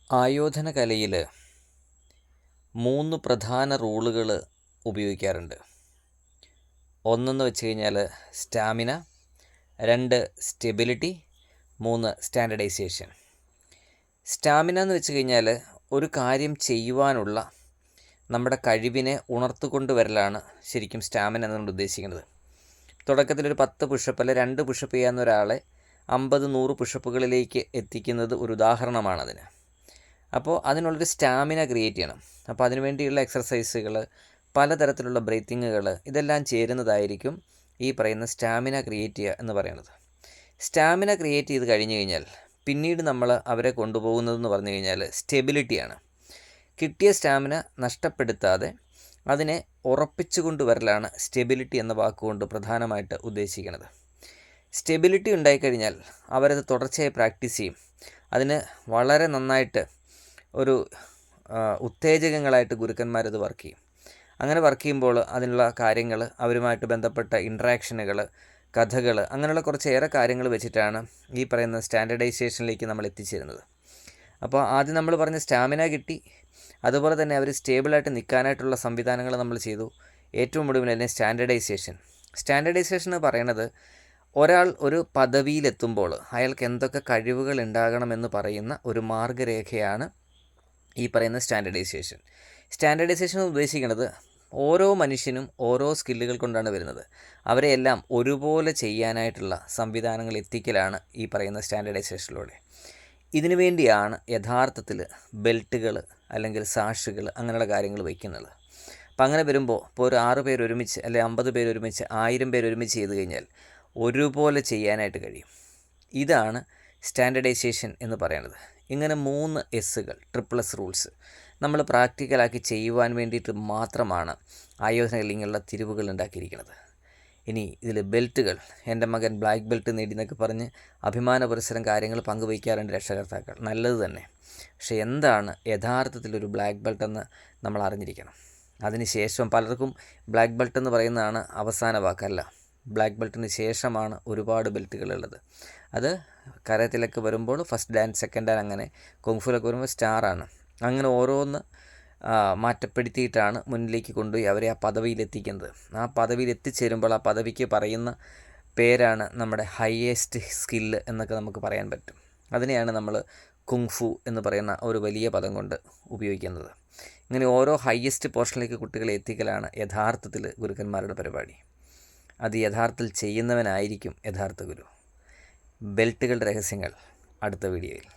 ആയോധന കലയിൽ 3 പ്രധാന റൂളുകൾ ഉപയോഗിക്കാറുണ്ട്. ഒന്നെന്ന് വെച്ച് കഴിഞ്ഞാൽ സ്റ്റാമിന, 2 സ്റ്റെബിലിറ്റി, 3 സ്റ്റാൻഡർഡൈസേഷൻ. സ്റ്റാമിന എന്ന് വെച്ച് കഴിഞ്ഞാൽ ഒരു കാര്യം ചെയ്യുവാനുള്ള നമ്മുടെ കഴിവിനെ ഉണർത്തുകൊണ്ടുവരലാണ് ശരിക്കും സ്റ്റാമിന എന്നുകൊണ്ട് ഉദ്ദേശിക്കുന്നത്. തുടക്കത്തിലൊരു 10 പുഷപ്പ് അല്ലെ 2 പുഷപ്പ് ചെയ്യാവുന്ന ഒരാളെ 50-100 പുഷപ്പുകളിലേക്ക് എത്തിക്കുന്നത് ഒരു ഉദാഹരണമാണതിന്. അപ്പോൾ അതിനുള്ളൊരു സ്റ്റാമിന ക്രിയേറ്റ് ചെയ്യണം. അപ്പോൾ അതിനുവേണ്ടിയുള്ള എക്സർസൈസുകൾ, പലതരത്തിലുള്ള ബ്രീത്തിങ്ങുകൾ, ഇതെല്ലാം ചേരുന്നതായിരിക്കും ഈ പറയുന്ന സ്റ്റാമിന ക്രിയേറ്റ് ചെയ്യുക എന്ന് പറയുന്നത്. സ്റ്റാമിന ക്രിയേറ്റ് ചെയ്ത് കഴിഞ്ഞ് കഴിഞ്ഞാൽ പിന്നീട് നമ്മൾ അവരെ കൊണ്ടുപോകുന്നതെന്ന് പറഞ്ഞു കഴിഞ്ഞാൽ സ്റ്റെബിലിറ്റിയാണ്. കിട്ടിയ സ്റ്റാമിന നഷ്ടപ്പെടുത്താതെ അതിനെ ഉറപ്പിച്ചു കൊണ്ടുവരലാണ് സ്റ്റെബിലിറ്റി എന്ന വാക്കുകൊണ്ട് പ്രധാനമായിട്ട് ഉദ്ദേശിക്കുന്നത്. സ്റ്റെബിലിറ്റി ഉണ്ടായിക്കഴിഞ്ഞാൽ അവരത് തുടർച്ചയായി പ്രാക്ടീസ് ചെയ്യും. അതിന് വളരെ നന്നായിട്ട് ഒരു ഉത്തേജകങ്ങളായിട്ട് ഗുരുക്കന്മാരത് വർക്ക് ചെയ്യും. അങ്ങനെ വർക്ക് ചെയ്യുമ്പോൾ അതിനുള്ള കാര്യങ്ങൾ, അവരുമായിട്ട് ബന്ധപ്പെട്ട ഇൻട്രാക്ഷനുകൾ, കഥകൾ, അങ്ങനെയുള്ള കുറച്ചേറെ കാര്യങ്ങൾ വെച്ചിട്ടാണ് ഈ പറയുന്ന സ്റ്റാൻഡർഡൈസേഷനിലേക്ക് നമ്മൾ എത്തിച്ചേരുന്നത്. അപ്പോൾ ആദ്യം നമ്മൾ പറഞ്ഞ സ്റ്റാമിന കിട്ടി, അതുപോലെ തന്നെ അവർ സ്റ്റേബിളായിട്ട് നിൽക്കാനായിട്ടുള്ള സംവിധാനങ്ങൾ നമ്മൾ ചെയ്തു. ഏറ്റവും ഒടുവിൽ തന്നെ സ്റ്റാൻഡർഡൈസേഷൻ എന്ന് പറയുന്നത് ഒരാൾ ഒരു പദവിയിലെത്തുമ്പോൾ അയാൾക്ക് എന്തൊക്കെ കഴിവുകൾ ഉണ്ടാകണമെന്ന് പറയുന്ന ഒരു മാർഗ്ഗരേഖയാണ് ഈ പറയുന്ന സ്റ്റാൻഡർഡൈസേഷൻ. സ്റ്റാൻഡർഡൈസേഷൻ ഉദ്ദേശിക്കുന്നത് ഓരോ മനുഷ്യനും ഓരോ സ്കില്ലുകൾ കൊണ്ടാണ് വരുന്നത്. അവരെയെല്ലാം ഒരുപോലെ ചെയ്യാനായിട്ടുള്ള സംവിധാനങ്ങൾ എത്തിക്കലാണ് ഈ പറയുന്ന സ്റ്റാൻഡർഡൈസേഷനിലൂടെ. ഇതിനു വേണ്ടിയാണ് യഥാർത്ഥത്തിൽ ബെൽറ്റുകൾ അല്ലെങ്കിൽ സാഷുകൾ അങ്ങനെയുള്ള കാര്യങ്ങൾ വയ്ക്കുന്നത്. അപ്പം അങ്ങനെ വരുമ്പോൾ ഇപ്പോൾ ഒരു 6 പേര് ഒരുമിച്ച് അല്ലെങ്കിൽ 50 പേര് ഒരുമിച്ച് 1000 പേര് ഒരുമിച്ച് ചെയ്ത് കഴിഞ്ഞാൽ ഒരുപോലെ ചെയ്യാനായിട്ട് കഴിയും. ഇതാണ് സ്റ്റാൻഡർഡൈസേഷൻ എന്ന് പറയുന്നത്. ഇങ്ങനെ 3 എസ്സുകൾ, ട്രിപ്പിൾസ് റൂൾസ് നമ്മൾ പ്രാക്ടിക്കലാക്കി ചെയ്യുവാൻ വേണ്ടിയിട്ട് മാത്രമാണ് ആയോധനയിൽ ഇങ്ങനെയുള്ള തിരിവുകൾ ഉണ്ടാക്കിയിരിക്കുന്നത്. ഇനി ഇതിൽ ബെൽറ്റുകൾ, എൻ്റെ മകൻ ബ്ലാക്ക് ബെൽറ്റ് നേടി എന്നൊക്കെ പറഞ്ഞ് അഭിമാന പുരസ്സരം കാര്യങ്ങൾ പങ്കുവയ്ക്കാറുണ്ട് രക്ഷകർത്താക്കൾ. നല്ലത് തന്നെ. പക്ഷേ എന്താണ് യഥാർത്ഥത്തിലൊരു ബ്ലാക്ക് ബെൽറ്റ് എന്ന് നമ്മൾ അറിഞ്ഞിരിക്കണം. അതിനുശേഷം പലർക്കും ബ്ലാക്ക് ബെൽറ്റ് എന്ന് പറയുന്നതാണ് അവസാന വാക്കല്ല. ബ്ലാക്ക് ബെൽറ്റിന് ശേഷമാണ് ഒരുപാട് ബെൽറ്റുകളുള്ളത്. അത് കരാത്തേലൊക്കെ വരുമ്പോൾ ഫസ്റ്റ് ഡാൻ, സെക്കൻഡ് ഡാൻ, അങ്ങനെ കുങ്ഫുലൊക്കെ വരുമ്പോൾ സ്റ്റാറാണ്. അങ്ങനെ ഓരോന്ന് മാറ്റപ്പെടുത്തിയിട്ടാണ് മുന്നിലേക്ക് കൊണ്ടുപോയി അവരെ ആ പദവിയിലെത്തിക്കുന്നത്. ആ പദവിയിൽ എത്തിച്ചേരുമ്പോൾ ആ പദവിക്ക് പറയുന്ന പേരാണ് നമ്മുടെ ഹയ്യസ്റ്റ് സ്കില്ല് എന്നൊക്കെ നമുക്ക് പറയാൻ പറ്റും. അതിനെയാണ് നമ്മൾ കുങ്ഫു എന്ന് പറയുന്ന ഒരു വലിയ പദം കൊണ്ട് ഉപയോഗിക്കുന്നത്. ഇങ്ങനെ ഓരോ ഹയ്യസ്റ്റ് പോർഷനിലേക്ക് കുട്ടികളെ എത്തിക്കലാണ് യഥാർത്ഥത്തിൽ ഗുരുക്കന്മാരുടെ പരിപാടി. അത് യഥാർത്ഥത്തിൽ ചെയ്യുന്നവനായിരിക്കും യഥാർത്ഥ ഗുരു. ബെൽറ്റുകളുടെ രഹസ്യങ്ങൾ അടുത്ത വീഡിയോയിൽ.